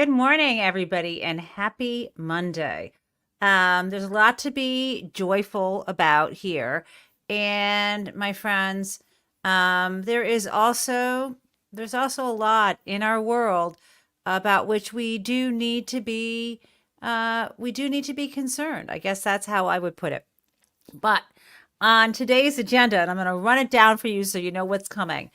Good morning, everybody, and happy Monday. There's a lot to be joyful about here. And my friends, there's also a lot in our world about which we do need to be concerned. I guess that's how I would put it. But on today's agenda, and I'm going to run it down for you so you know what's coming,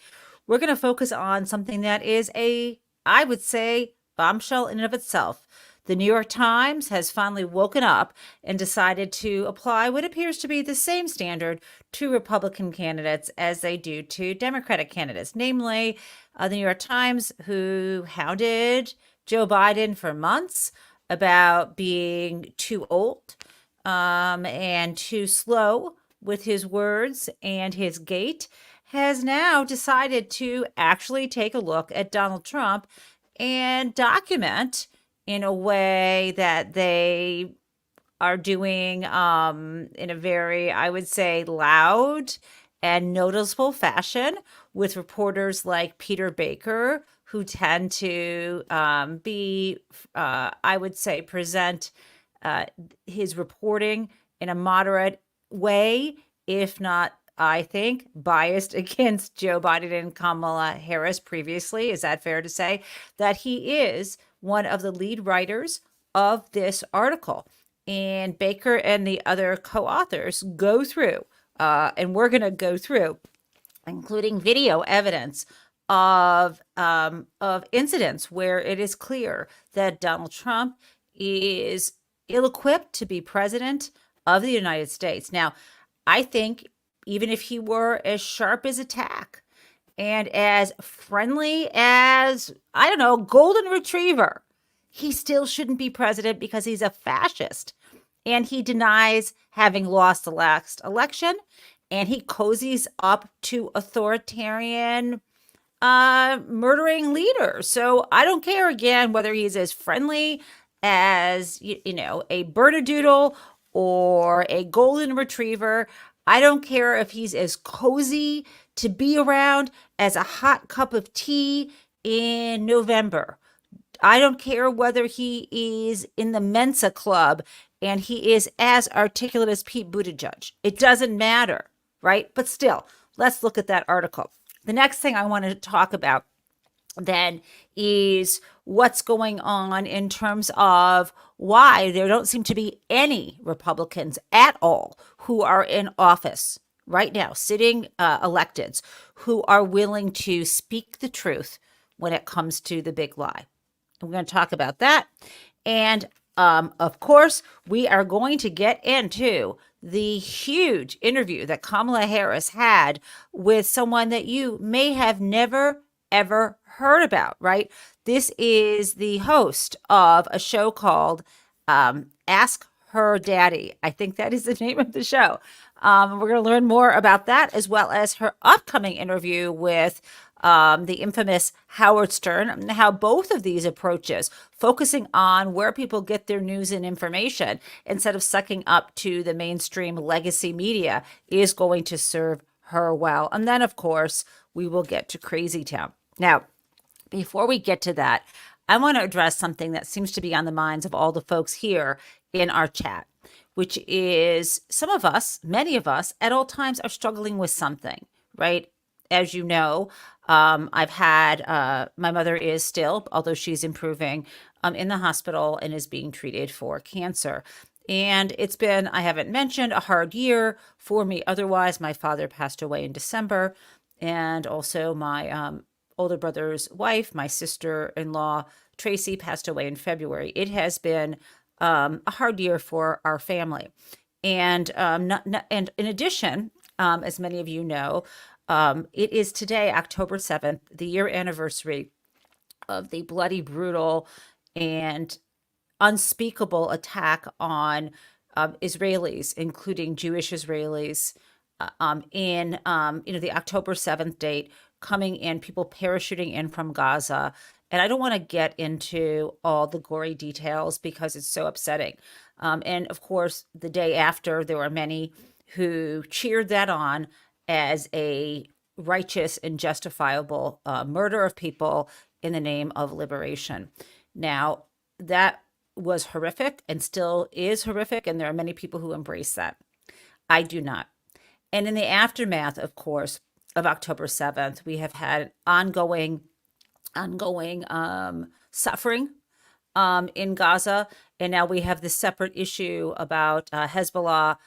we're going to focus on something that is I would say, bombshell in and of itself. The New York Times has finally woken up and decided to apply what appears to be the same standard to Republican candidates as they do to Democratic candidates. Namely, the New York Times, who hounded Joe Biden for months about being too old and too slow with his words and his gait, has now decided to actually take a look at Donald Trump and document in a way that they are doing in a very, I would say, loud and noticeable fashion with reporters like Peter Baker, who tend to I would say, present uh, his reporting in a moderate way, if not, I think, biased against Joe Biden and Kamala Harris previously. Is that fair to say? That he is one of the lead writers of this article. And Baker and the other co authors go through, and we're going to go through, including video evidence of incidents where it is clear that Donald Trump is ill-equipped to be president of the United States. Now, I think even if he were as sharp as a tack and as friendly as, I don't know, golden retriever, he still shouldn't be president because he's a fascist. And he denies having lost the last election, and he cozies up to authoritarian murdering leader. So I don't care again whether he's as friendly as a Bernedoodle or a golden retriever. I don't care if he's as cozy to be around as a hot cup of tea in November. I don't care whether he is in the Mensa Club and he is as articulate as Pete Buttigieg. It doesn't matter, right? But still, let's look at that article. The next thing I want to talk about then is what's going on in terms of why there don't seem to be any Republicans at all who are in office right now, sitting electeds, who are willing to speak the truth when it comes to the big lie. We're going to talk about that. And of course, we are going to get into the huge interview that Kamala Harris had with someone that you may have never, ever heard about, right? This is the host of a show called Ask Her Daddy. I think that is the name of the show. We're going to learn more about that, as well as her upcoming interview with the infamous Howard Stern, and how both of these approaches, focusing on where people get their news and information instead of sucking up to the mainstream legacy media, is going to serve her well. And then, of course, we will get to Crazy Town. Now, before we get to that, I want to address something that seems to be on the minds of all the folks here in our chat, which is some of us, many of us, at all times are struggling with something, right? As you know, I've had, my mother is still, although she's improving, in the hospital and is being treated for cancer. And it's been, I haven't mentioned, a hard year for me. Otherwise, my father passed away in December. And also my older brother's wife, my sister-in-law, Tracy, passed away in February. It has been a hard year for our family. And, and in addition, as many of you know, it is today, October 7th, the year anniversary of the bloody, brutal, and unspeakable attack on Israelis, including Jewish Israelis, in the October 7th date, coming in, people parachuting in from Gaza. And I don't want to get into all the gory details because it's so upsetting. And of course, the day after, there were many who cheered that on as a righteous and justifiable murder of people in the name of liberation. Now, that was horrific and still is horrific, and there are many people who embrace that. I do not. And in the aftermath, of course, of October 7th, we have had ongoing suffering in Gaza. And now we have this separate issue about Hezbollah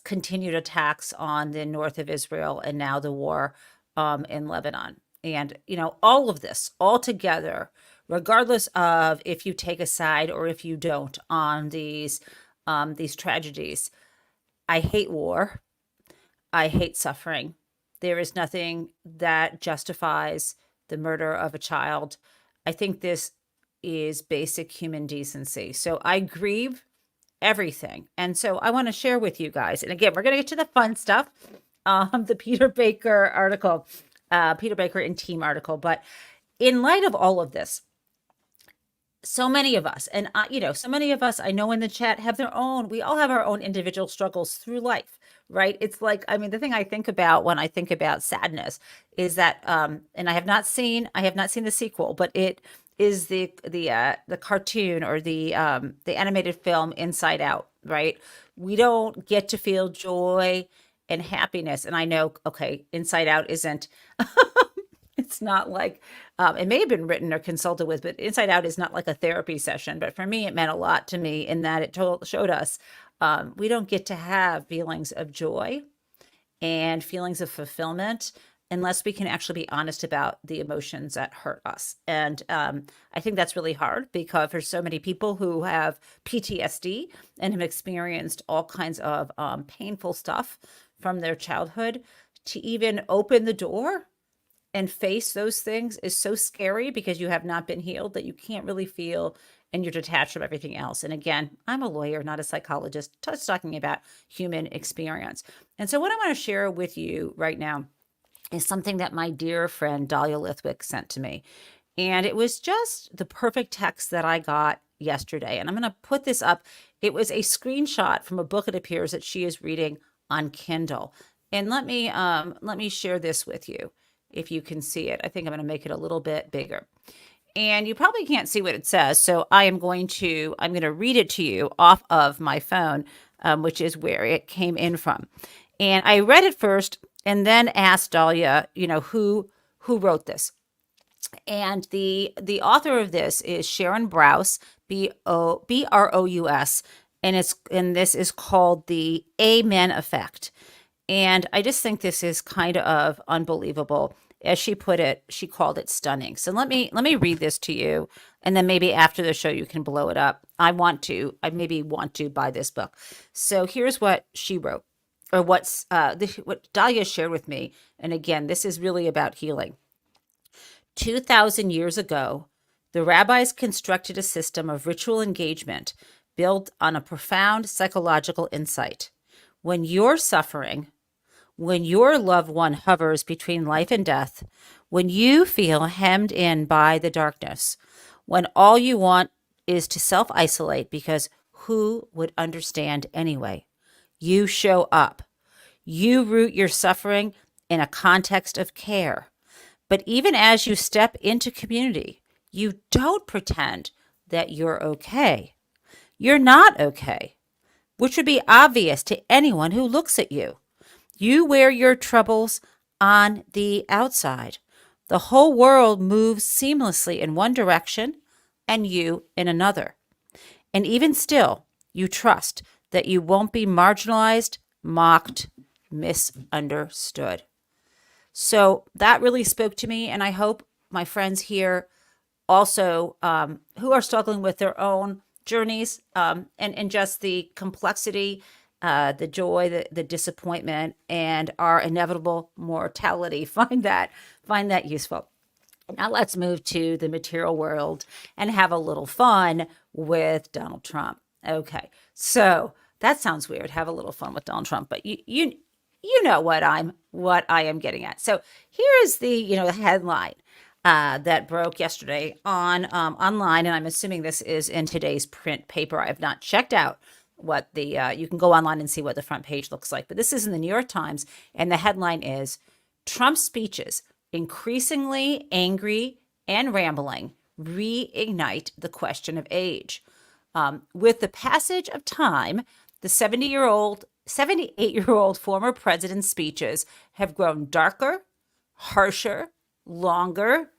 continued attacks on the north of Israel, and now the war in Lebanon. And, all of this all together, regardless of if you take a side or if you don't on these tragedies, I hate war. I hate suffering. There is nothing that justifies the murder of a child. I think this is basic human decency. So I grieve everything. And so I want to share with you guys. And again, we're going to get to the fun stuff, the Peter Baker article, Peter Baker and team article. But in light of all of this, so many of us, and so many of us I know in the chat have we all have our own individual struggles through life, right? It's like, the thing I think about when I think about sadness is that, and I have not seen the sequel, but it is the cartoon or the animated film Inside Out, right? We don't get to feel joy and happiness. And I know, okay, Inside Out isn't, it's not like, it may have been written or consulted with, but Inside Out is not like a therapy session. But for me, it meant a lot to me in that it showed us we don't get to have feelings of joy and feelings of fulfillment unless we can actually be honest about the emotions that hurt us. And I think that's really hard because for so many people who have PTSD and have experienced all kinds of painful stuff from their childhood, to even open the door and face those things is so scary because you have not been healed that you can't really feel and you're detached from everything else. And again, I'm a lawyer, not a psychologist, just talking about human experience. And so what I want to share with you right now is something that my dear friend Dahlia Lithwick sent to me. And it was just the perfect text that I got yesterday. And I'm going to put this up. It was a screenshot from a book, it appears, that she is reading on Kindle. And let me share this with you if you can see it. I think I'm going to make it a little bit bigger. And you probably can't see what it says. So I'm going to read it to you off of my phone, which is where it came in from. And I read it first and then asked Dahlia, who wrote this. And the author of this is Sharon Brous, Brous, and this is called the Amen Effect. And I just think this is kind of unbelievable. As she put it, she called it stunning. So let me read this to you, and then maybe after the show you can blow it up. I maybe want to buy this book. So here's what she wrote, or what Dahlia shared with me. And again, this is really about healing. 2,000 years ago, the rabbis constructed a system of ritual engagement built on a profound psychological insight. When you're suffering, when your loved one hovers between life and death, when you feel hemmed in by the darkness, when all you want is to self-isolate because who would understand anyway? You show up. You root your suffering in a context of care. But even as you step into community, you don't pretend that you're okay. You're not okay, which would be obvious to anyone who looks at you. You wear your troubles on the outside. The whole world moves seamlessly in one direction and you in another. And even still, you trust that you won't be marginalized, mocked, misunderstood. So that really spoke to me, and I hope my friends here also who are struggling with their own journeys and just the complexity, the joy, the disappointment, and our inevitable mortality find that useful. Now let's move to the material world and have a little fun with Donald Trump. Okay, so that sounds weird. Have a little fun with Donald Trump, but you know what I am getting at. So here is the the headline that broke yesterday on online, and I'm assuming this is in today's print paper. I have not checked out what the you can go online and see what the front page looks like, but this is in the New York Times, and the headline is Trump's speeches increasingly angry and rambling reignite the question of age. With the passage of time, the 78-year-old former president's speeches have grown darker, harsher, longer,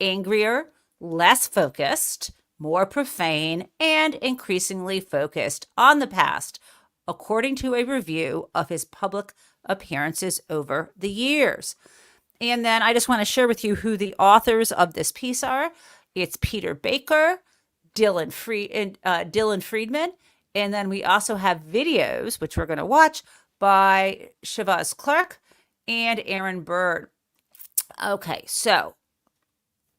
angrier, less focused, more profane, and increasingly focused on the past, according to a review of his public appearances over the years. And then I just want to share with you who the authors of this piece are. It's Peter Baker, Dylan Friedman, and then we also have videos, which we're going to watch, by Shavaz Clark and Aaron Bird. Okay, so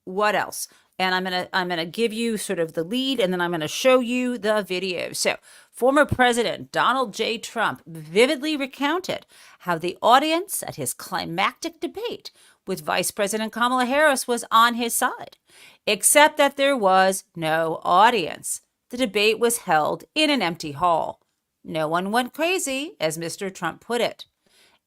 what else? And I'm gonna give you sort of the lead, and then I'm gonna show you the video. So, former President Donald J. Trump vividly recounted how the audience at his climactic debate with Vice President Kamala Harris was on his side, except that there was no audience. The debate was held in an empty hall. No one went crazy, as Mr. Trump put it.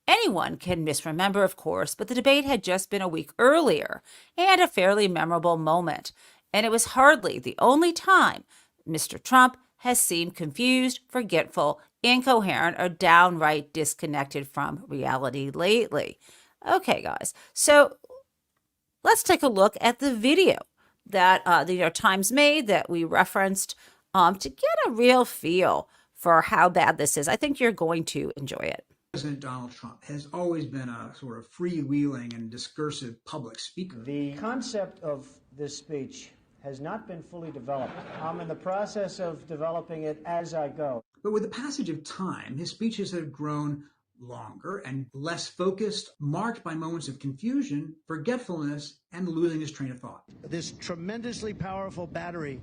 Anyone can misremember, of course, but the debate had just been a week earlier and a fairly memorable moment. And it was hardly the only time Mr. Trump has seemed confused, forgetful, incoherent, or downright disconnected from reality lately. Okay, guys, so let's take a look at the video that the New York Times made that we referenced to get a real feel for how bad this is. I think you're going to enjoy it. President Donald Trump has always been a sort of freewheeling and discursive public speaker. The concept of this speech has not been fully developed. I'm in the process of developing it as I go. But with the passage of time, his speeches have grown longer and less focused, marked by moments of confusion, forgetfulness, and losing his train of thought. This tremendously powerful battery,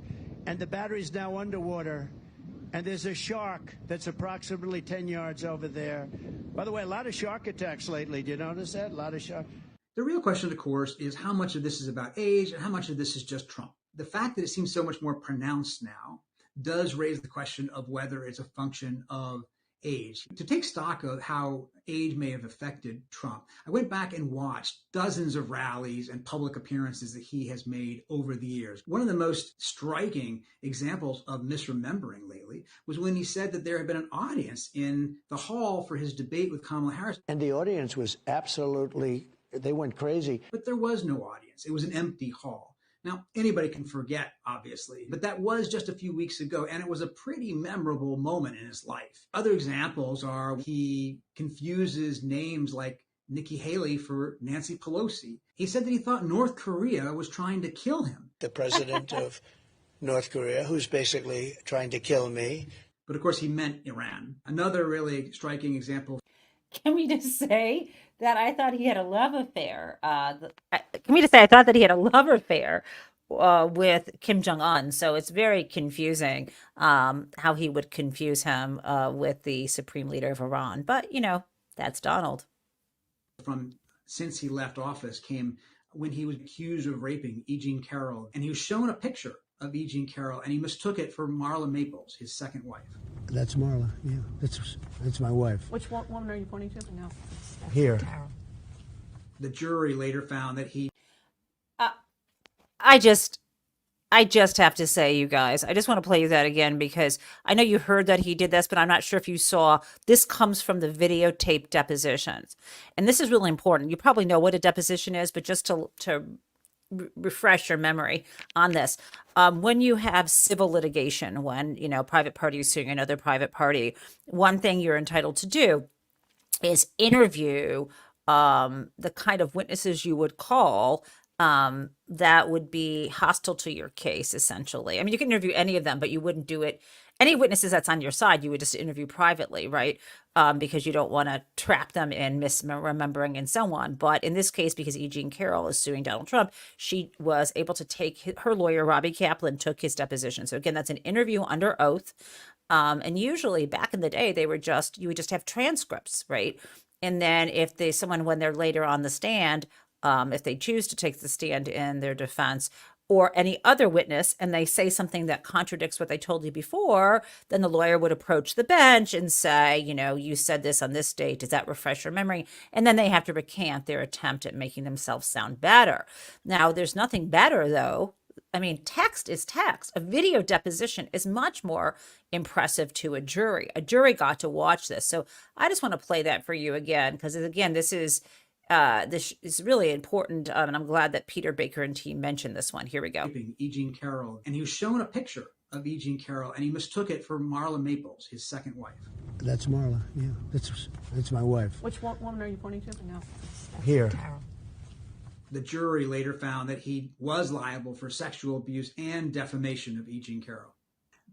and the battery's now underwater. And there's a shark that's approximately 10 yards over there. By the way, a lot of shark attacks lately. Do you notice that? A lot of shark. The real question, of course, is how much of this is about age and how much of this is just Trump. The fact that it seems so much more pronounced now does raise the question of whether it's a function of age. To take stock of how age may have affected Trump, I went back and watched dozens of rallies and public appearances that he has made over the years. One of the most striking examples of misremembering lately was when he said that there had been an audience in the hall for his debate with Kamala Harris. And the audience was absolutely, they went crazy. But there was no audience. It was an empty hall. Now, anybody can forget, obviously, but that was just a few weeks ago, and it was a pretty memorable moment in his life. Other examples are he confuses names like Nikki Haley for Nancy Pelosi. He said that he thought North Korea was trying to kill him. The president of North Korea, who's basically trying to kill me. But of course, he meant Iran. Another really striking example. Can we just say that I thought he had a love affair? Can we just say I thought that he had a love affair with Kim Jong-un? So it's very confusing how he would confuse him with the supreme leader of Iran. But, you know, that's Donald. From since he left office came when he was accused of raping E. Jean Carroll. And he was shown a picture of E. Jean Carroll, and he mistook it for Marla Maples, his second wife. That's Marla, yeah. That's my wife. Which woman are you pointing to? No. Here. Carol. The jury later found that he... I just have to say, you guys, I just want to play you that again because I know you heard that he did this, but I'm not sure if you saw. This comes from the videotape depositions. And this is really important. You probably know what a deposition is, but just to refresh your memory on this. When you have civil litigation, when, you know, private party is suing another private party, one thing you're entitled to do is interview the kind of witnesses you would call that would be hostile to your case, essentially. I mean, you can interview any of them, but you wouldn't do it. Any witnesses that's on your side, you would just interview privately, right? Because you don't want to trap them in misremembering and so on. But in this case, because E. Jean Carroll is suing Donald Trump, she was able to take her lawyer, Robbie Kaplan, took his deposition. So again, that's an interview under oath. And usually back in the day, you would just have transcripts, right? And then if someone, when they're later on the stand, if they choose to take the stand in their defense, or any other witness, and they say something that contradicts what they told you before, then the lawyer would approach the bench and say, you know, you said this on this date. Does that refresh your memory? And then they have to recant their attempt at making themselves sound better. Now, there's nothing better, though, I mean, text is text. A video deposition is much more impressive to a jury. A jury got to watch this. So I just want to play that for you again, because again, this is really important. And I'm glad that Peter Baker and team mentioned this one. Here we go. E. Jean Carroll, and he was shown a picture of E. Jean Carroll, and he mistook it for Marla Maples, his second wife. That's Marla. Yeah, that's my wife. Which woman are you pointing to? No, that's Here. Carol. The jury later found that he was liable for sexual abuse and defamation of E. Jean Carroll.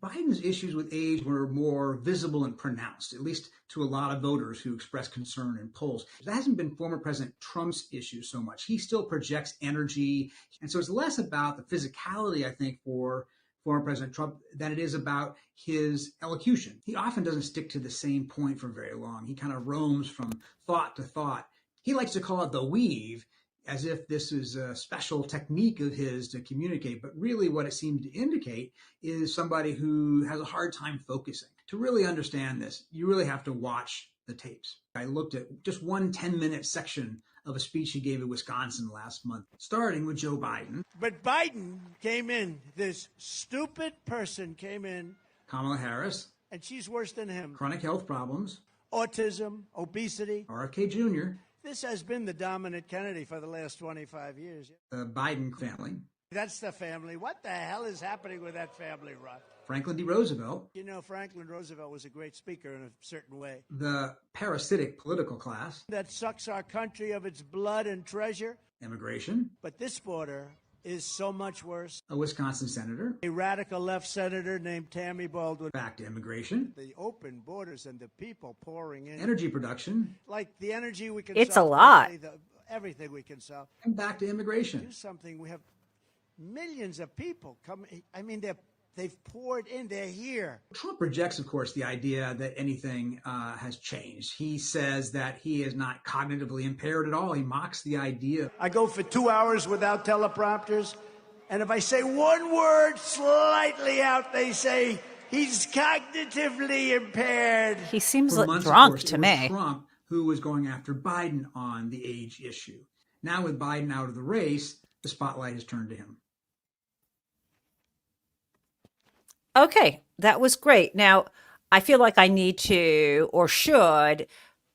Biden's issues with age were more visible and pronounced, at least to a lot of voters who expressed concern in polls. That hasn't been former President Trump's issue so much. He still projects energy. And so it's less about the physicality, I think, for former President Trump than it is about his elocution. He often doesn't stick to the same point for very long. He kind of roams from thought to thought. He likes to call it the weave, as if this is a special technique of his to communicate. But really what it seemed to indicate is somebody who has a hard time focusing. To really understand this, you really have to watch the tapes. I looked at just one 10-minute section of a speech he gave in Wisconsin last month, starting with Joe Biden. But Biden came in, this stupid person came in. Kamala Harris. And she's worse than him. Chronic health problems. Autism, obesity. RFK Jr. This has been the dominant Kennedy for the last 25 years. The Biden family. That's the family. What the hell is happening with that family, Rod? Franklin D. Roosevelt. You know, Franklin Roosevelt was a great speaker in a certain way. The parasitic political class. That sucks our country of its blood and treasure. Immigration. But this border is so much worse. A Wisconsin senator. A radical left senator named Tammy Baldwin. Back to immigration. The open borders and the people pouring in. Energy production. Like the energy we can It's sell. a lot. Everything we can sell. And back to immigration. Do something. We have millions of people coming. I mean, they've poured in. They're here. Trump rejects, of course, the idea that anything has changed. He says that he is not cognitively impaired at all. He mocks the idea. I go for 2 hours without teleprompters, and if I say one word slightly out, they say he's cognitively impaired. He seems For like months, of drunk course, to it was me. Trump who was going after Biden on the age issue. Now with Biden out of the race, the spotlight has turned to him. Okay, that was great. Now, I feel like I need to or should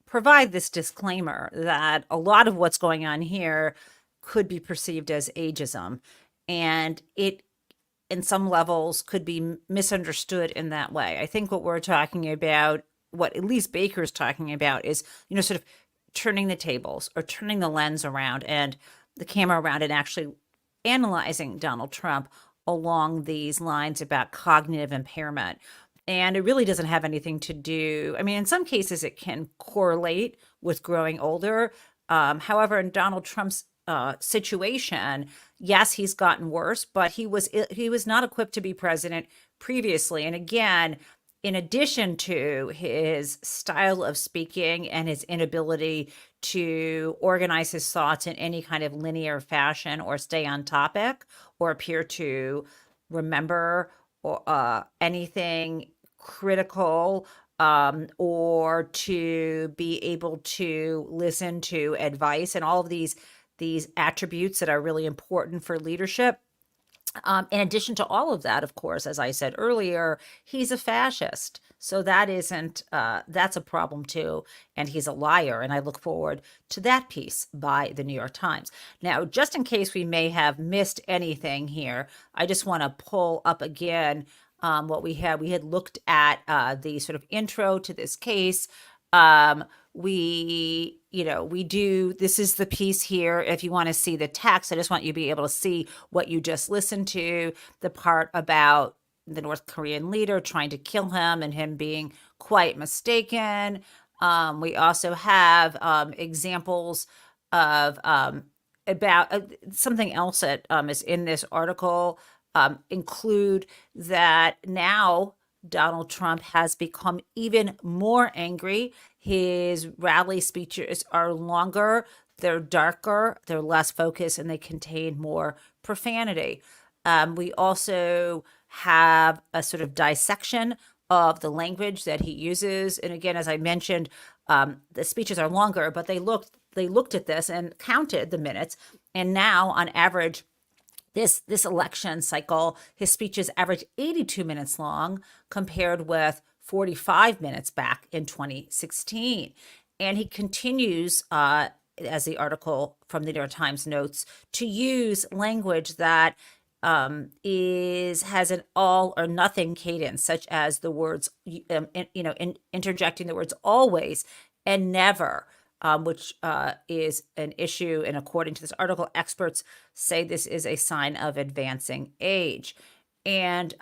provide this disclaimer that a lot of what's going on here could be perceived as ageism, and it, in some levels, could be misunderstood in that way. I think what we're talking about, what at least Baker's talking about, is, sort of turning the tables or turning the lens around and the camera around and actually analyzing Donald Trump along these lines about cognitive impairment. And it really doesn't have anything to do, I mean, in some cases it can correlate with growing older. However, in Donald Trump's situation, yes, he's gotten worse, but he was not equipped to be president previously. And again, in addition to his style of speaking and his inability to organize his thoughts in any kind of linear fashion or stay on topic or appear to remember or anything critical, or to be able to listen to advice and all of these attributes that are really important for leadership. In addition to all of that, of course, as I said earlier, he's a fascist. So that isn't, that's a problem too. And he's a liar. And I look forward to that piece by the New York Times. Now, just in case we may have missed anything here, I just want to pull up again what we had. We had looked at the sort of intro to this case. This is the piece here. If you want to see the text, I just want you to be able to see what you just listened to, the part about the North Korean leader trying to kill him and him being quite mistaken. We also have examples of about something else that is in this article, include that now Donald Trump has become even more angry. His rally speeches are longer, they're darker, they're less focused, and they contain more profanity. We also have a sort of dissection of the language that he uses. And again, as I mentioned, the speeches are longer, but they looked at this and counted the minutes. And now, on average, this election cycle, his speeches average 82 minutes long compared with 45 minutes back in 2016. And he continues, as the article from the New York Times notes, to use language that has an all or nothing cadence, such as the words, interjecting the words always and never, which is an issue. And according to this article, experts say this is a sign of advancing age. And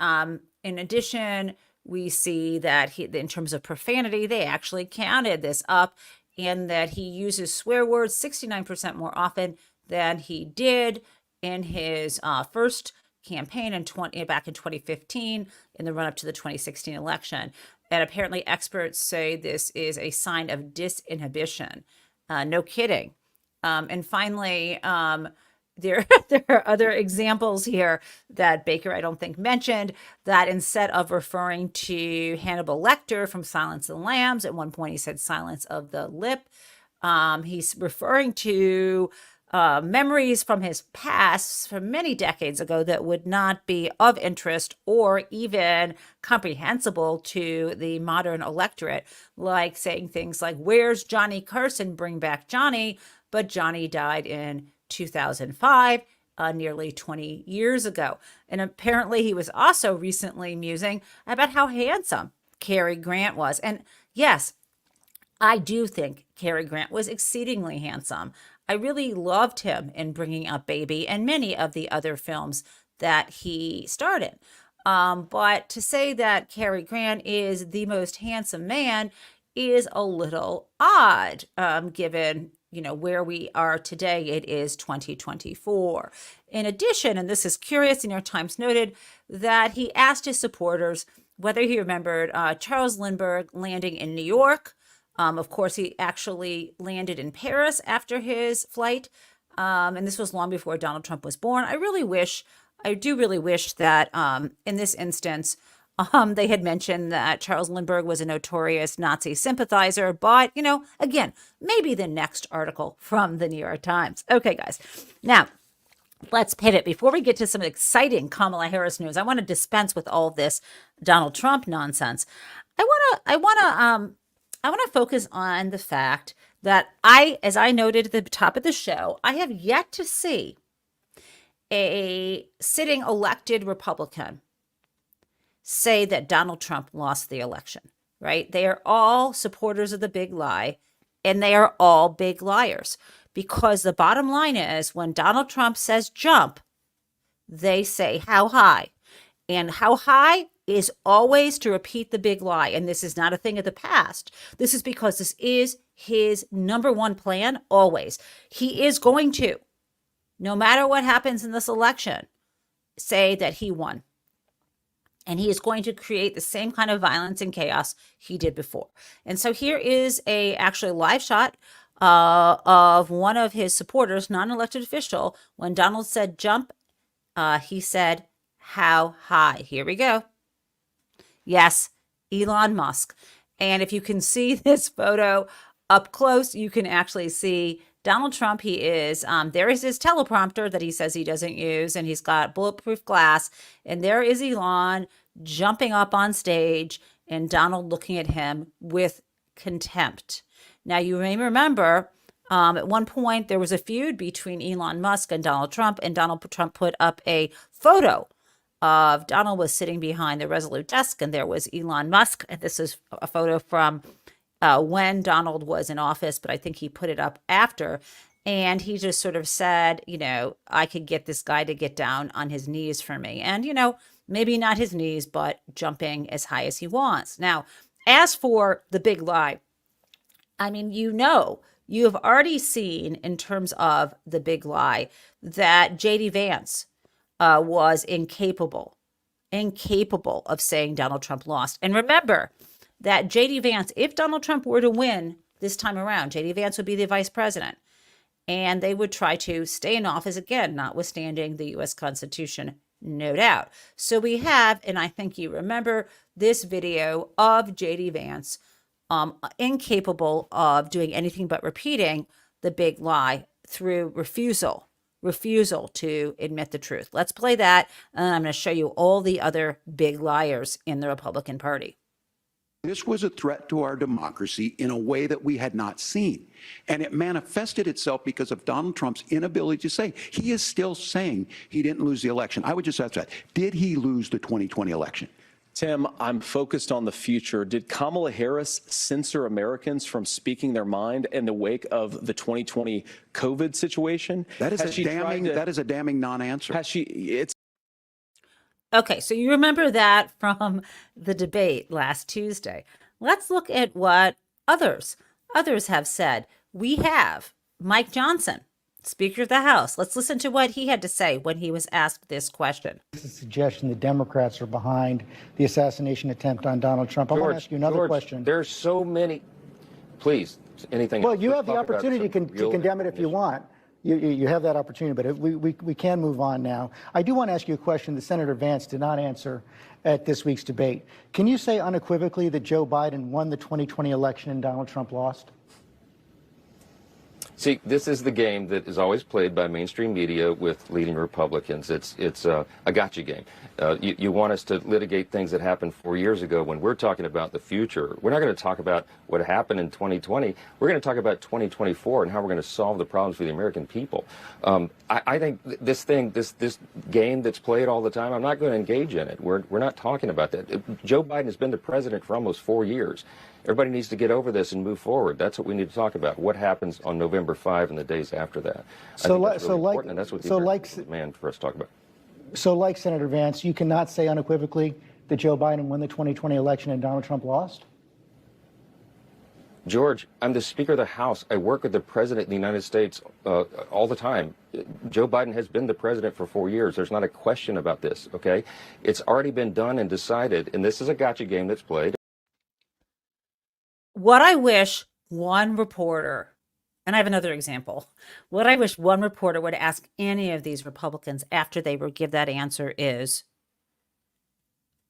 in addition, we see that in terms of profanity, they actually counted this up, and that he uses swear words 69% more often than he did in his first campaign back in 2015, in the run-up to the 2016 election. And apparently experts say this is a sign of disinhibition. No kidding. And finally, there are other examples here that Baker, I don't think, mentioned, that instead of referring to Hannibal Lecter from Silence of the Lambs, at one point he said Silence of the Lip. He's referring to memories from his past from many decades ago that would not be of interest or even comprehensible to the modern electorate, like saying things like, "Where's Johnny Carson? Bring back Johnny." But Johnny died in 2005, nearly 20 years ago. And apparently he was also recently musing about how handsome Cary Grant was. And yes, I do think Cary Grant was exceedingly handsome. I really loved him in Bringing Up Baby and many of the other films that he starred in. But to say that Cary Grant is the most handsome man is a little odd, given where we are today. It is 2024. In addition, and this is curious, the New York Times noted that he asked his supporters whether he remembered Charles Lindbergh landing in New York. Of course, he actually landed in Paris after his flight. And this was long before Donald Trump was born. I do really wish that in this instance, they had mentioned that Charles Lindbergh was a notorious Nazi sympathizer, but, again, maybe the next article from the New York Times. Okay, guys. Now, let's pivot. Before we get to some exciting Kamala Harris news, I want to dispense with all of this Donald Trump nonsense. I want to focus on the fact that as I noted at the top of the show, I have yet to see a sitting elected Republican say that Donald Trump lost the election, right? They are all supporters of the big lie, and they are all big liars, because the bottom line is when Donald Trump says jump, they say how high. And how high is always to repeat the big lie. And this is not a thing of the past. This is because this is his number one plan always. He is going to, no matter what happens in this election, say that he won. And he is going to create the same kind of violence and chaos he did before. And so here is actually a live shot of one of his supporters, non-elected official. When Donald said jump, he said, how high? Here we go. Yes, Elon Musk. And if you can see this photo up close, you can actually see Donald Trump. He is, there is his teleprompter that he says he doesn't use, and he's got bulletproof glass. And there is Elon jumping up on stage, and Donald looking at him with contempt. Now, you may remember at one point there was a feud between Elon Musk and Donald Trump, and Donald Trump put up a photo of Donald was sitting behind the Resolute desk, and there was Elon Musk. And this is a photo from when Donald was in office, but I think he put it up after. And he just sort of said, I could get this guy to get down on his knees for me. And, maybe not his knees, but jumping as high as he wants. Now, as for the big lie, I mean, you have already seen in terms of the big lie that J.D. Vance was incapable of saying Donald Trump lost. And remember that J.D. Vance, if Donald Trump were to win this time around, J.D. Vance would be the vice president. And they would try to stay in office again, notwithstanding the U.S. Constitution, no doubt. So we have, and I think you remember this video of J.D. Vance incapable of doing anything but repeating the big lie through refusal refusal to admit the truth. Let's play that, and I'm going to show you all the other big liars in the Republican Party. This was a threat to our democracy in a way that we had not seen. And it manifested itself because of Donald Trump's inability to say. He is still saying he didn't lose the election. I would just ask that. Did he lose the 2020 election? Tim, I'm focused on the future. Did Kamala Harris censor Americans from speaking their mind in the wake of the 2020 COVID situation? That is a damning non-answer. Has she? It's Okay, so you remember that from the debate last Tuesday. Let's look at what others have said. We have Mike Johnson, Speaker of the House. Let's listen to what he had to say when he was asked this question. It's a suggestion the Democrats are behind the assassination attempt on Donald Trump. I want to ask you another question. There's so many. Please, anything Well, else? you Let's have the talk about opportunity some to real condemn it if you issues. want. You have that opportunity, but we can move on now. I do want to ask you a question that Senator Vance did not answer at this week's debate. Can you say unequivocally that Joe Biden won the 2020 election and Donald Trump lost? See, this is the game that is always played by mainstream media with leading Republicans. It's a gotcha game. You want us to litigate things that happened 4 years ago when we're talking about the future. We're not going to talk about what happened in 2020. We're going to talk about 2024 and how we're going to solve the problems for the American people. I think this game that's played all the time, I'm not going to engage in it. We're not talking about that. Joe Biden has been the president for almost 4 years. Everybody needs to get over this and move forward. That's what we need to talk about. What happens on November 5 and the days after that? I think that's really important, and that's what the Americans demand for us to talk about. So like Senator Vance, you cannot say unequivocally that Joe Biden won the 2020 election and Donald Trump lost? George, I'm the Speaker of the House. I work with the President of the United States all the time. Joe Biden has been the president for 4 years. There's not a question about this, okay? It's already been done and decided, and this is a gotcha game that's played. What I wish one reporter, and I have another example, what I wish one reporter would ask any of these Republicans after they would give that answer is,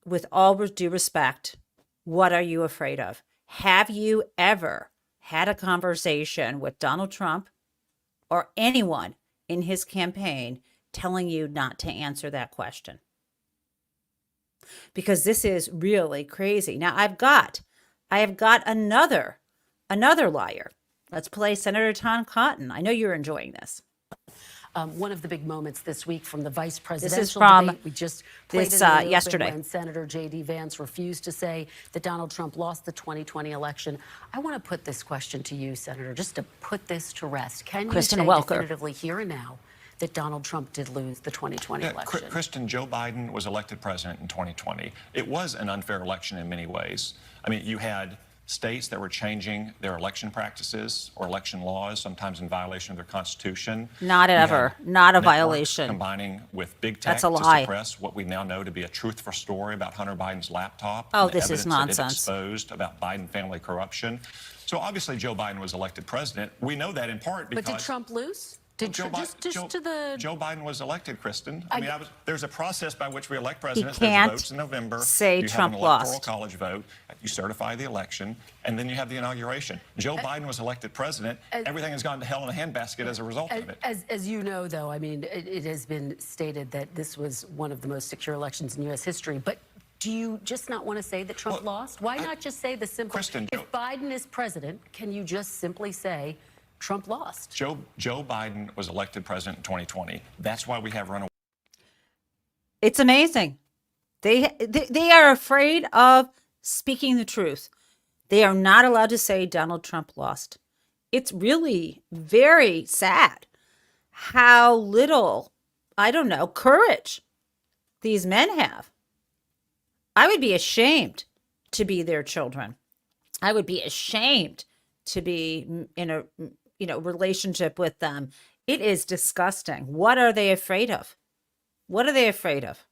with all due respect, what are you afraid of? Have you ever had a conversation with Donald Trump or anyone in his campaign telling you not to answer that question? Because this is really crazy. Now, I have got another liar. Let's play Senator Tom Cotton. I know you're enjoying this. One of the big moments this week from the vice presidential This is from debate. We just played this, it in the open yesterday. when Senator J.D. Vance refused to say that Donald Trump lost the 2020 election. I want to put this question to you, Senator, just to put this to rest. Can you Kristen say Welker. definitively here and now that Donald Trump did lose the 2020 election? Kristen, Joe Biden was elected president in 2020. It was an unfair election in many ways. I mean, you had states that were changing their election practices or election laws, sometimes in violation of their constitution. Not You ever. had Not a networks violation. Combining with big tech That's a to lie. suppress what we now know to be a truthful story about Hunter Biden's laptop. Oh, and the this is evidence that it nonsense. exposed about Biden family corruption. So obviously Joe Biden was elected president. We know that in part because... But did Trump lose? Did Joe Biden was elected, Kristen. I mean, there's a process by which we elect presidents. can't There's votes in November. say you Trump have an electoral lost. college vote. You certify the election, and then you have the inauguration. Joe Biden was elected president. Everything has gone to hell in a handbasket as a result of it. As you know, though, I mean, it has been stated that this was one of the most secure elections in U.S. history. But do you just not want to say that Trump lost? Why not just say the simple? Kristen, if Biden is president, can you just simply say Trump lost? Joe Biden was elected president in 2020. That's why we have runaway. It's amazing. They are afraid of speaking the truth. They are not allowed to say Donald Trump lost. It's really very sad how little, I don't know, courage these men have. I would be ashamed to be their children. I would be ashamed to be in a relationship with them. It is disgusting. What are they afraid of? What are they afraid of?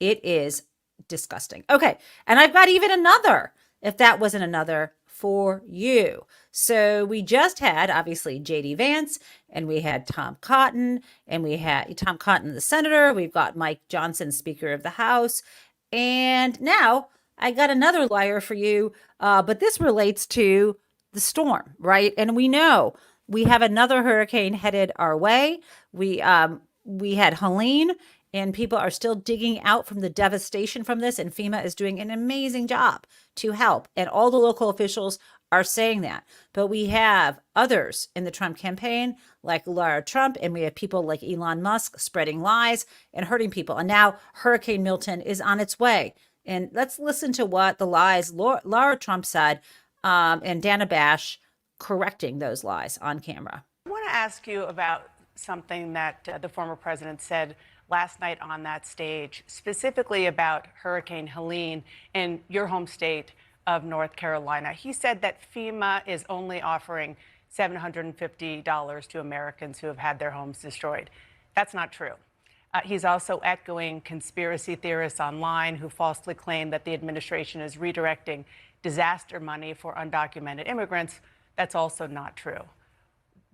It is disgusting. Okay. And I've got even another, if that wasn't another, for you. So we just had, obviously, J.D. Vance, and we had Tom Cotton, and we had Tom Cotton, the senator. We've got Mike Johnson, Speaker of the House. And now I got another liar for you, but this relates to the storm, right? And we know we have another hurricane headed our way. We had Helene, and people are still digging out from the devastation from this, and FEMA is doing an amazing job to help, and all the local officials are saying that. But we have others in the Trump campaign, like Lara Trump, and we have people like Elon Musk spreading lies and hurting people. And now Hurricane Milton is on its way. And let's listen to what the lies Lara Trump said, and Dana Bash correcting those lies on camera. I want to ask you about something that the former president said last night on that stage, specifically about Hurricane Helene in your home state of North Carolina. He said that FEMA is only offering $750 to Americans who have had their homes destroyed. That's not true. He's also echoing conspiracy theorists online who falsely claim that the administration is redirecting disaster money for undocumented immigrants. That's also not true.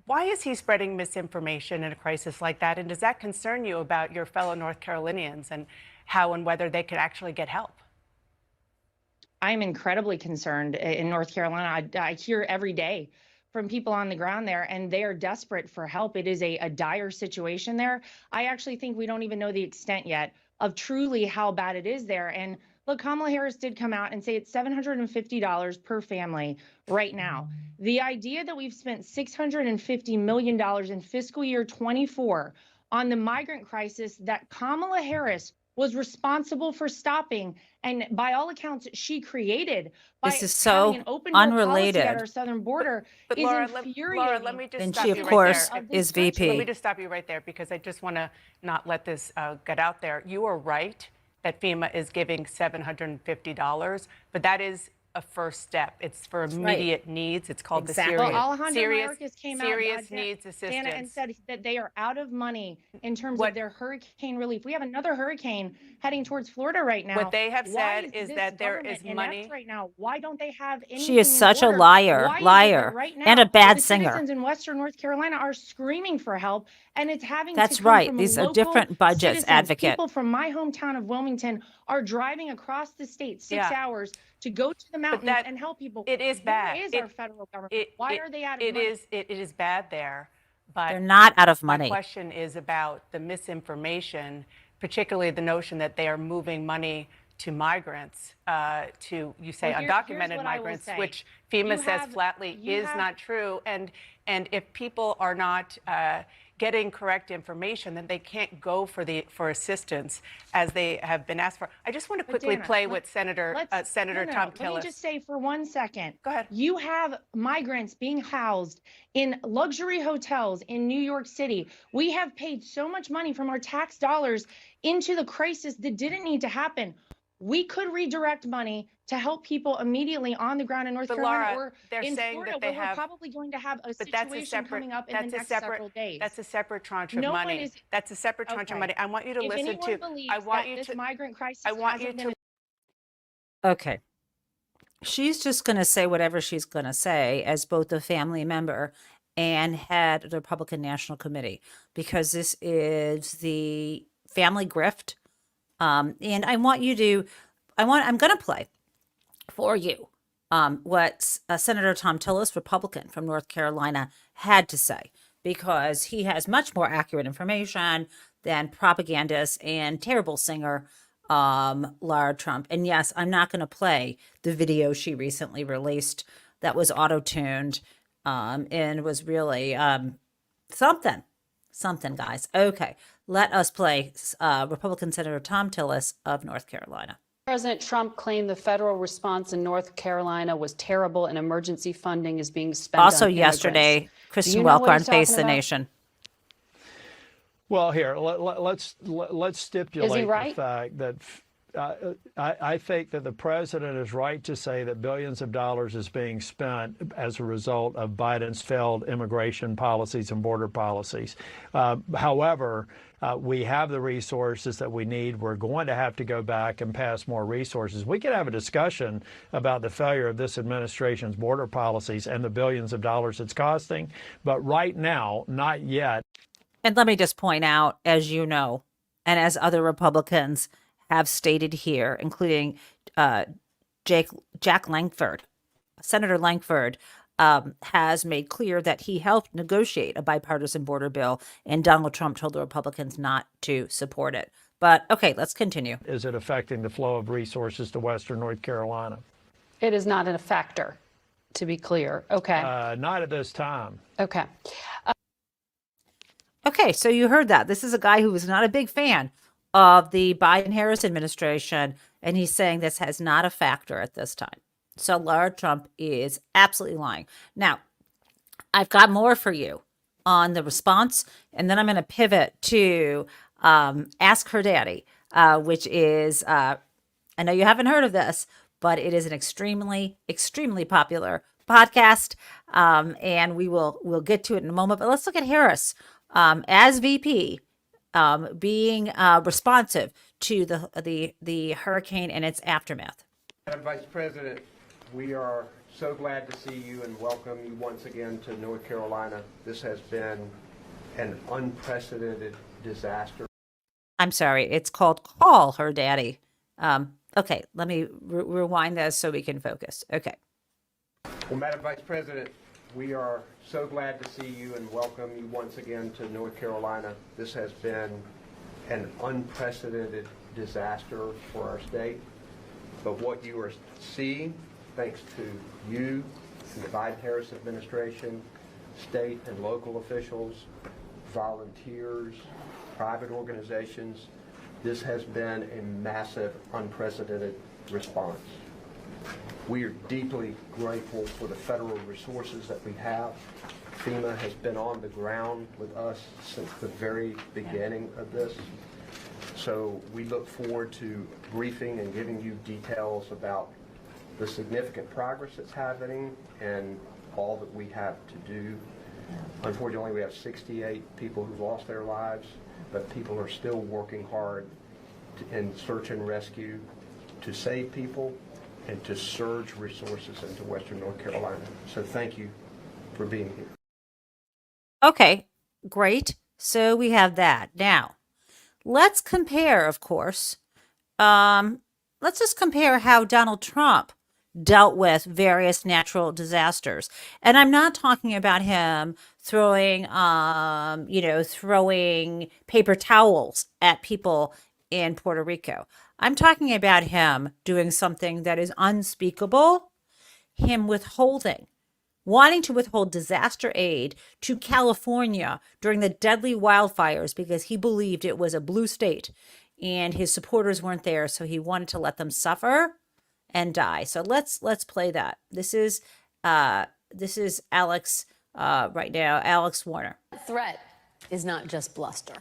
Why is he spreading misinformation in a crisis like that? And does that concern you about your fellow North Carolinians and how and whether they could actually get help? I'm incredibly concerned in North Carolina. I hear every day from people on the ground there, and they are desperate for help. It is a dire situation there. I actually think we don't even know the extent yet of truly how bad it is there. And look, Kamala Harris did come out and say it's $750 per family right now. The idea that we've spent $650 million in fiscal year 24 on the migrant crisis that Kamala Harris was responsible for stopping, and by all accounts, she created by This is so having an open door unrelated. policy at our southern border But is Laura, infuriating. Laura, let me just And stop she, you of right course, there. is VP. Let me just stop you right there because I just want to not let this get out there. You are right that FEMA is giving $750, but that is a first step. It's for immediate needs. It's called Exactly. the Well, serious, Alejandro Mayorkas came out, serious needs assistance. Dana, and said that they are out of money in terms of their hurricane relief. We have another hurricane heading towards Florida right now. What they have Why said is this that there is government money inept right now. Why don't they have anything She is in such a order? liar, Why is it that liar, right now and a bad the singer. citizens in Western North Carolina are screaming for help, and it's having That's to come right. from These are local different budgets, citizens. advocate. People from my hometown of Wilmington are driving across the state 6 hours to go to the mountains and help people. It is bad. Where is our federal government? Why are they out of money? It is bad there, but They're not out of my money. question is about the misinformation, particularly the notion that they are moving money to migrants, to, you say, Well, here's undocumented what I will migrants, say. which FEMA You says have- flatly you is have- not true. And if people are not getting correct information, then they can't go for assistance as they have been asked for. I just want to quickly Dana, play what Senator Tom Tillis. Let me just say for 1 second. Go ahead. You have migrants being housed in luxury hotels in New York City. We have paid so much money from our tax dollars into the crisis that didn't need to happen. We could redirect money to help people immediately on the ground in North Carolina Laura, or they're in saying Florida, that they where have, we're probably going to have a but that's situation a separate, coming up in the next several days. That's a separate tranche of No one money. is- That's a separate tranche of Okay. money. I want you to If listen anyone to. believes I want that you this to. migrant crisis I want you hasn't to. been Okay. She's just going to say whatever she's going to say as both a family member and head of the Republican National Committee, because this is the family grift. And I want you to, I'm going to play for you what Senator Tom Tillis, Republican from North Carolina, had to say, because he has much more accurate information than propagandist and terrible singer Lara Trump. And yes, I'm not going to play the video she recently released that was auto-tuned and was really something, guys. Okay, let us play Republican Senator Tom Tillis of North Carolina. President Trump claimed the federal response in North Carolina was terrible and emergency funding is being spent Also on immigrants. yesterday, Do Christian you know what Welker on he's talking Face the about? Nation. Well, here, let's stipulate right? the fact that I think that the president is right to say that billions of dollars is being spent as a result of Biden's failed immigration policies and border policies. However, we have the resources that we need. We're going to have to go back and pass more resources. We could have a discussion about the failure of this administration's border policies and the billions of dollars it's costing. But right now, not yet. And let me just point out, as you know, and as other Republicans have stated here, including Jack Lankford, Senator Lankford, has made clear that he helped negotiate a bipartisan border bill, and Donald Trump told the Republicans not to support it. But okay, let's continue. Is it affecting the flow of resources to Western North Carolina? It is not a factor, to be clear. Okay. Not at this time. Okay. Okay, so you heard that. This is a guy who was not a big fan of the Biden-Harris administration, and he's saying this has not a factor at this time. So Laura Trump is absolutely lying. Now, I've got more for you on the response, and then I'm going to pivot to Ask Her Daddy, which is, I know you haven't heard of this, but it is an extremely, extremely popular podcast, and we'll get to it in a moment. But let's look at Harris as VP, being responsive to the hurricane and its aftermath. Madam Vice President, we are so glad to see you and welcome you once again to North Carolina. This has been an unprecedented disaster. I'm sorry, it's called Call Her Daddy. Okay, let me rewind this so we can focus. Okay. Well, Madam Vice President, we are so glad to see you and welcome you once again to North Carolina. This has been an unprecedented disaster for our state. But what you are seeing, thanks to you and the Biden-Harris administration, state and local officials, volunteers, private organizations, this has been a massive, unprecedented response. We are deeply grateful for the federal resources that we have. FEMA has been on the ground with us since the very beginning of this. So we look forward to briefing and giving you details about the significant progress that's happening and all that we have to do. Unfortunately, we have 68 people who've lost their lives, but people are still working hard in search and rescue to save people and to surge resources into Western North Carolina. So thank you for being here. Okay, great. So we have that. Now, let's compare, of course. Let's just compare how Donald Trump dealt with various natural disasters. And I'm not talking about him throwing paper towels at people in Puerto Rico. I'm talking about him doing something that is unspeakable, him wanting to withhold disaster aid to California during the deadly wildfires because he believed it was a blue state and his supporters weren't there, so he wanted to let them suffer and die. So let's play that. This is Alex right now, Alex Warner. Threat is not just bluster.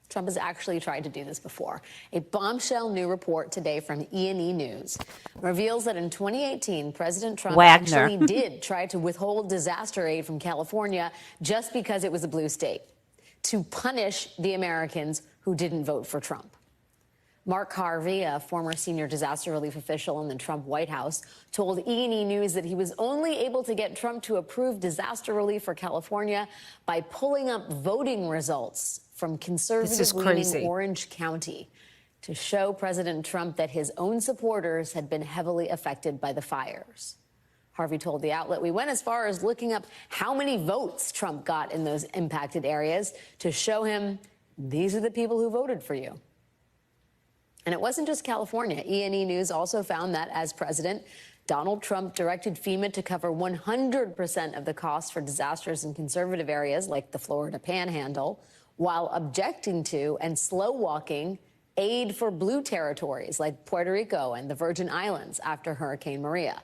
Trump has actually tried to do this before. A bombshell new report today from E&E News reveals that in 2018, President Trump actually did try to withhold disaster aid from California just because it was a blue state, to punish the Americans who didn't vote for Trump. Mark Harvey, a former senior disaster relief official in the Trump White House, told E&E News that he was only able to get Trump to approve disaster relief for California by pulling up voting results from conservative-leaning Orange County to show President Trump that his own supporters had been heavily affected by the fires. Harvey told the outlet, "We went as far as looking up how many votes Trump got in those impacted areas to show him these are the people who voted for you." And it wasn't just California. E&E News also found that as president, Donald Trump directed FEMA to cover 100% of the costs for disasters in conservative areas like the Florida Panhandle, while objecting to and slow-walking aid for blue territories like Puerto Rico and the Virgin Islands after Hurricane Maria.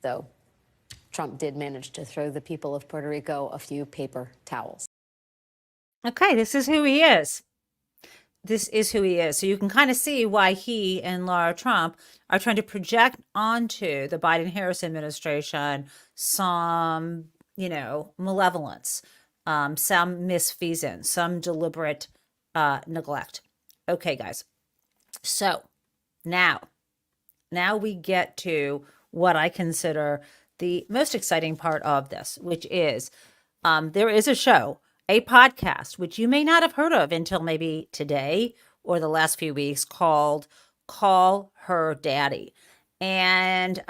Though Trump did manage to throw the people of Puerto Rico a few paper towels. Okay, this is who he is. This is who he is. So you can kind of see why he and Laura Trump are trying to project onto the Biden-Harris administration some, malevolence, some misfeasance, some deliberate neglect. Okay, guys. So now we get to what I consider the most exciting part of this, which is there is a show, a podcast, which you may not have heard of until maybe today or the last few weeks, called Call Her Daddy. And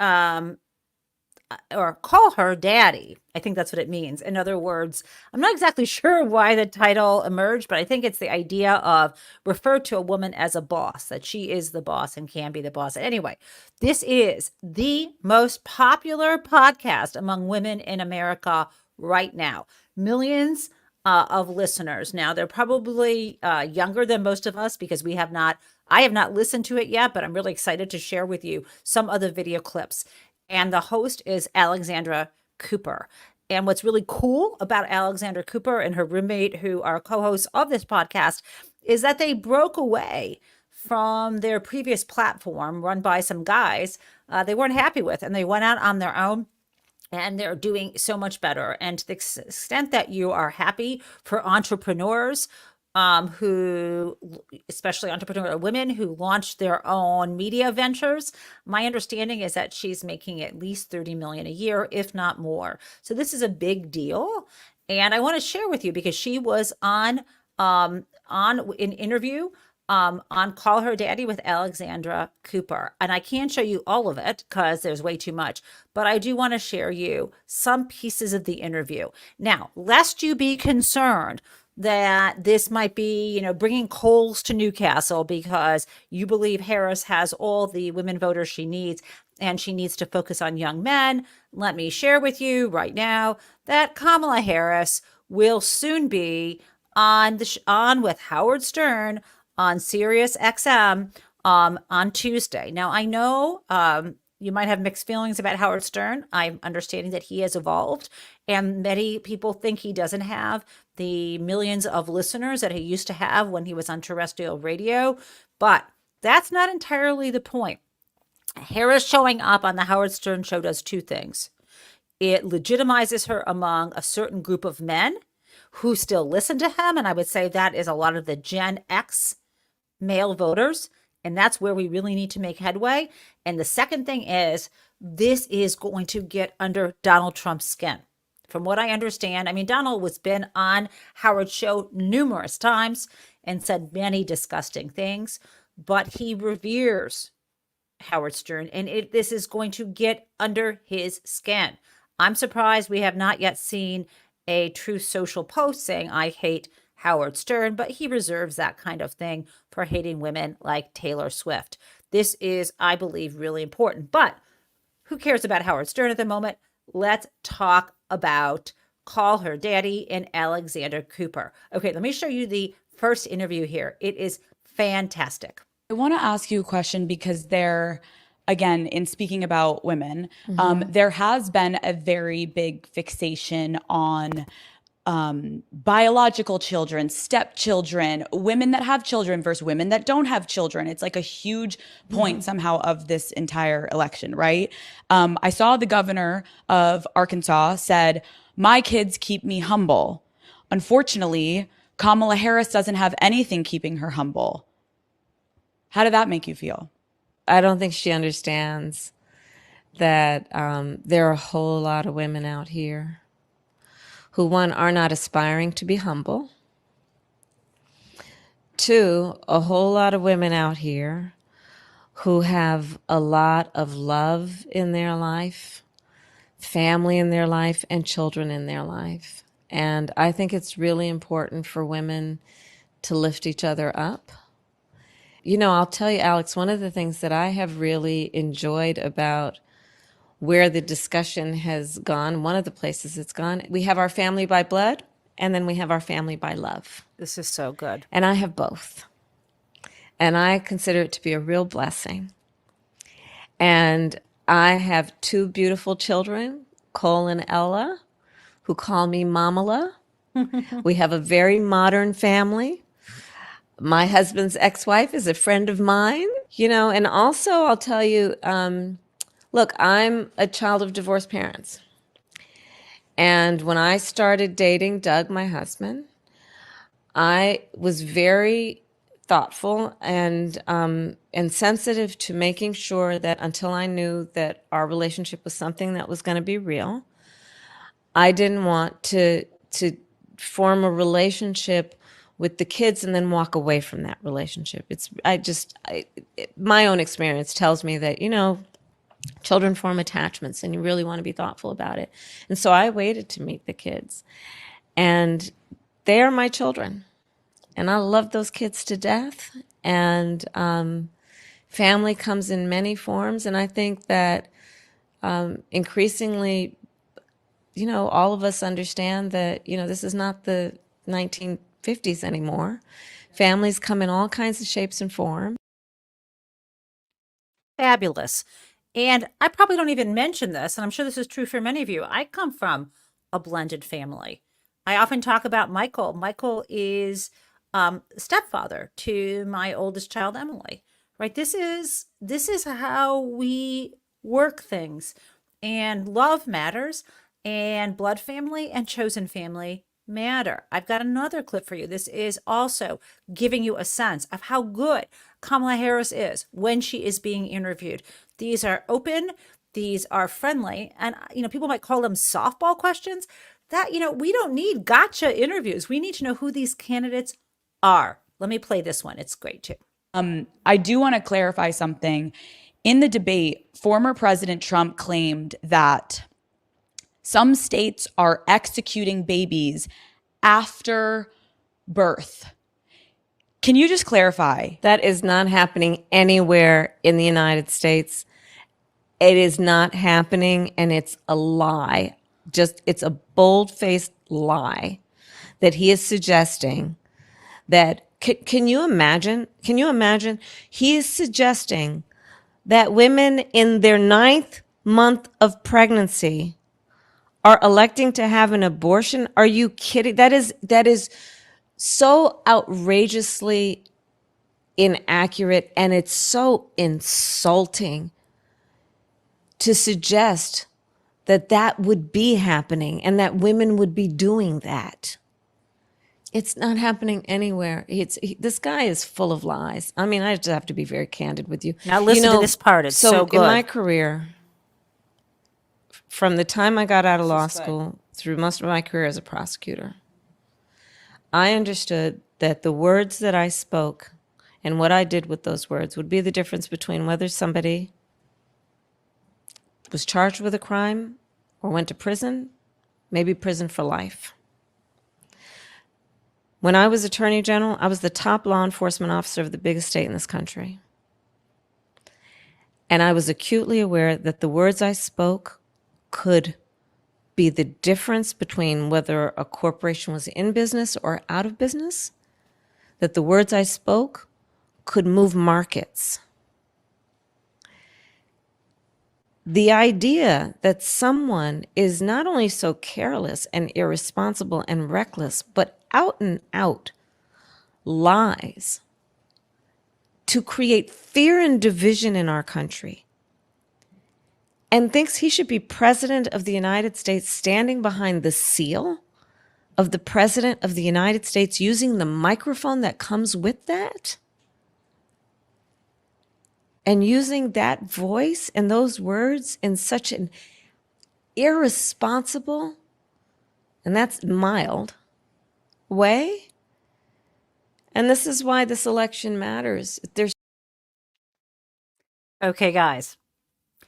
or call her daddy. I think that's what it means. In other words, I'm not exactly sure why the title emerged, but I think it's the idea of refer to a woman as a boss, that she is the boss and can be the boss. Anyway, this is the most popular podcast among women in America right now. Millions of listeners. Now, they're probably younger than most of us because I have not listened to it yet, but I'm really excited to share with you some other video clips. And the host is Alexandra Cooper. And what's really cool about Alexandra Cooper and her roommate, who are co-hosts of this podcast, is that they broke away from their previous platform run by some guys they weren't happy with, and they went out on their own. And they're doing so much better. And to the extent that you are happy for entrepreneurs who, especially entrepreneur women who launch their own media ventures, my understanding is that she's making at least $30 million a year, if not more. So this is a big deal. And I want to share with you because she was on an interview on Call Her Daddy with Alexandra Cooper. And I can't show you all of it because there's way too much, but I do want to share you some pieces of the interview. Now, lest you be concerned that this might be, bringing coals to Newcastle because you believe Harris has all the women voters she needs and she needs to focus on young men, let me share with you right now that Kamala Harris will soon be on with Howard Stern on Sirius XM on Tuesday. Now, I know you might have mixed feelings about Howard Stern. I'm understanding that he has evolved, and many people think he doesn't have the millions of listeners that he used to have when he was on terrestrial radio, but that's not entirely the point. Harris showing up on the Howard Stern show does two things. It legitimizes her among a certain group of men who still listen to him, and I would say that is a lot of the Gen X male voters, and that's where we really need to make headway. And the second thing is, this is going to get under Donald Trump's skin. From what I understand, Donald was been on Howard's show numerous times and said many disgusting things, but he reveres Howard Stern, and this is going to get under his skin. I'm surprised we have not yet seen a Truth Social post saying, I hate Howard Stern, but he reserves that kind of thing for hating women like Taylor Swift. This is, I believe, really important. But who cares about Howard Stern at the moment? Let's talk about Call Her Daddy and Alexandra Cooper. Okay, let me show you the first interview here. It is fantastic. I want to ask you a question because again, in speaking about women, there has been a very big fixation on biological children, stepchildren, women that have children versus women that don't have children. It's like a huge point somehow of this entire election, right? I saw the governor of Arkansas said, my kids keep me humble. Unfortunately, Kamala Harris doesn't have anything keeping her humble. How did that make you feel? I don't think she understands that there are a whole lot of women out here who, one, are not aspiring to be humble. Two, a whole lot of women out here who have a lot of love in their life, family in their life, and children in their life. And I think it's really important for women to lift each other up. I'll tell you, Alex, one of the things that I have really enjoyed about where the discussion has gone, one of the places it's gone, we have our family by blood, and then we have our family by love. This is so good. And I have both. And I consider it to be a real blessing. And I have two beautiful children, Cole and Ella, who call me Mamala. We have a very modern family. My husband's ex-wife is a friend of mine, and also I'll tell you, look, I'm a child of divorced parents. And when I started dating Doug, my husband, I was very thoughtful and sensitive to making sure that until I knew that our relationship was something that was going to be real, I didn't want to form a relationship with the kids and then walk away from that relationship. My own experience tells me that, Children form attachments, and you really want to be thoughtful about it. And so I waited to meet the kids, and they are my children, and I love those kids to death. And family comes in many forms, and I think that increasingly, all of us understand that, this is not the 1950s anymore. Families come in all kinds of shapes and forms. Fabulous. And I probably don't even mention this, and I'm sure this is true for many of you. I come from a blended family. I often talk about Michael. Michael is stepfather to my oldest child, Emily. Right? This is how we work things. And love matters, and blood family and chosen family matter. I've got another clip for you. This is also giving you a sense of how good Kamala Harris is when she is being interviewed. These are open, these are friendly, and people might call them softball questions. That we don't need gotcha interviews. We need to know who these candidates are. Let me play this one. It's great too. I do want to clarify something. In the debate, former President Trump claimed that some states are executing babies after birth. Can you just clarify? That is not happening anywhere in the United States. It is not happening, and it's a lie. It's a bold-faced lie that he is suggesting that. Can you imagine? He is suggesting that women in their 9th month of pregnancy are electing to have an abortion. Are you kidding? That is so outrageously inaccurate, and it's so insulting to suggest that would be happening and that women would be doing that. It's not happening anywhere. This guy is full of lies. I mean, I just have to be very candid with you. Now listen to this part. It's so good. In my career, from the time I got out of law school through most of my career as a prosecutor, I understood that the words that I spoke and what I did with those words would be the difference between whether somebody was charged with a crime or went to prison, maybe prison for life. When I was Attorney General, I was the top law enforcement officer of the biggest state in this country. And I was acutely aware that the words I spoke could be the difference between whether a corporation was in business or out of business, that the words I spoke could move markets. The idea that someone is not only so careless and irresponsible and reckless, but out and out lies to create fear and division in our country, and thinks he should be president of the United States standing behind the seal of the president of the United States using the microphone that comes with that, and using that voice and those words in such an irresponsible, and that's mild, way. And this is why this election matters. Okay, guys,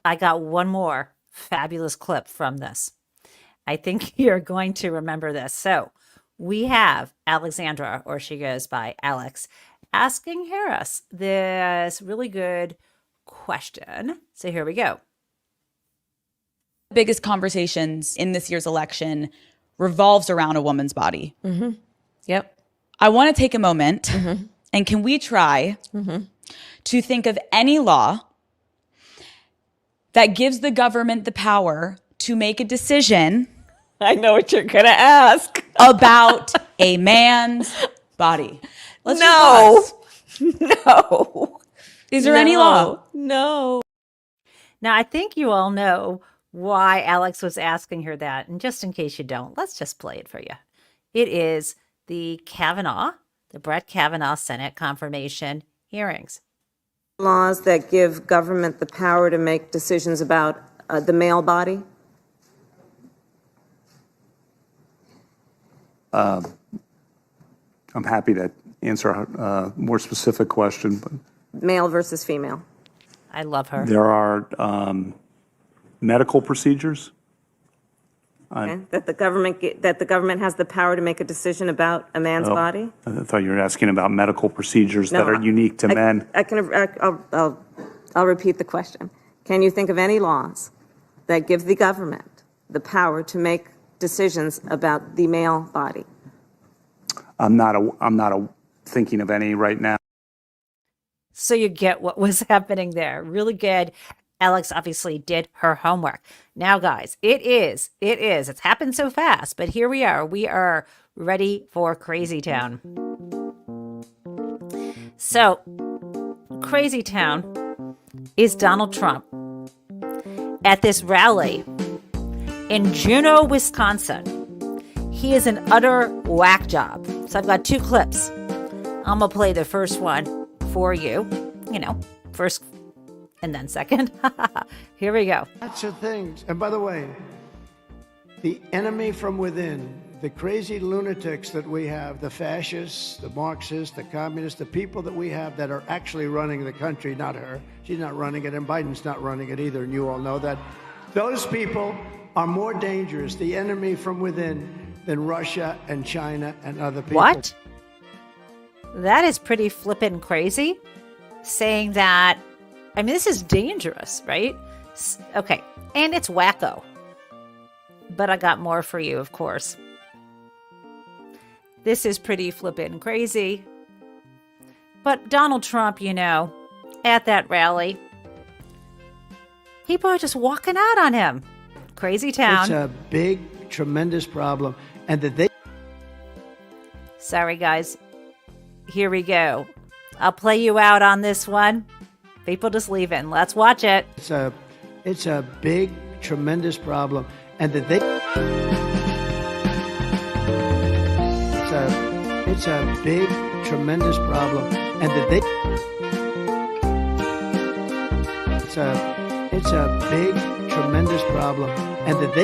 I got one more fabulous clip from this. I think you're going to remember this. So we have Alexandra, or she goes by Alex, asking Harris this really good question. So here we go. Biggest conversations in this year's election revolves around a woman's body. Mm-hmm. Yep. I want to take a moment, and can we try to think of any law that gives the government the power to make a decision. I know what you're going to ask. About a man's body. Let's No. Is there any law? No. Now, I think you all know why Alex was asking her that. And just in case you don't, let's just play it for you. It is the Brett Kavanaugh Senate confirmation hearings. Laws that give government the power to make decisions about the male body? I'm happy to answer a more specific question. But male versus female. I love her. There are medical procedures? Okay. That the government has the power to make a decision about a man's body? I thought you were asking about medical procedures that are unique to men. I'll repeat the question. Can you think of any laws that give the government the power to make decisions about the male body? I'm not thinking of any right now. So you get what was happening there. Really good. Alex obviously did her homework. Now, guys, it's happened so fast, but here we are. We are ready for Crazy Town. So, Crazy Town is Donald Trump at this rally in Juneau, Wisconsin. He is an utter whack job. So I've got two clips. I'm going to play the first one for you. First and then second. Here we go. Lots of things. And by the way, the enemy from within, the crazy lunatics that we have, the fascists, the Marxists, the communists, the people that we have that are actually running the country, not her. She's not running it, and Biden's not running it either, and you all know that. Those people are more dangerous, the enemy from within, than Russia and China and other people. What? That is pretty flippin' crazy. Saying that, I mean, this is dangerous, right? Okay, and it's wacko. But I got more for you, of course. This is pretty flippin' crazy. But Donald Trump, at that rally, people are just walking out on him. Crazy Town. It's a big, tremendous problem. And that they... Sorry, guys. Here we go. I'll play you out on this one. People just leaving. Let's watch it. It's a big, tremendous problem. And that they... It's a big, tremendous problem. And that they... It's a big, tremendous problem. And that they...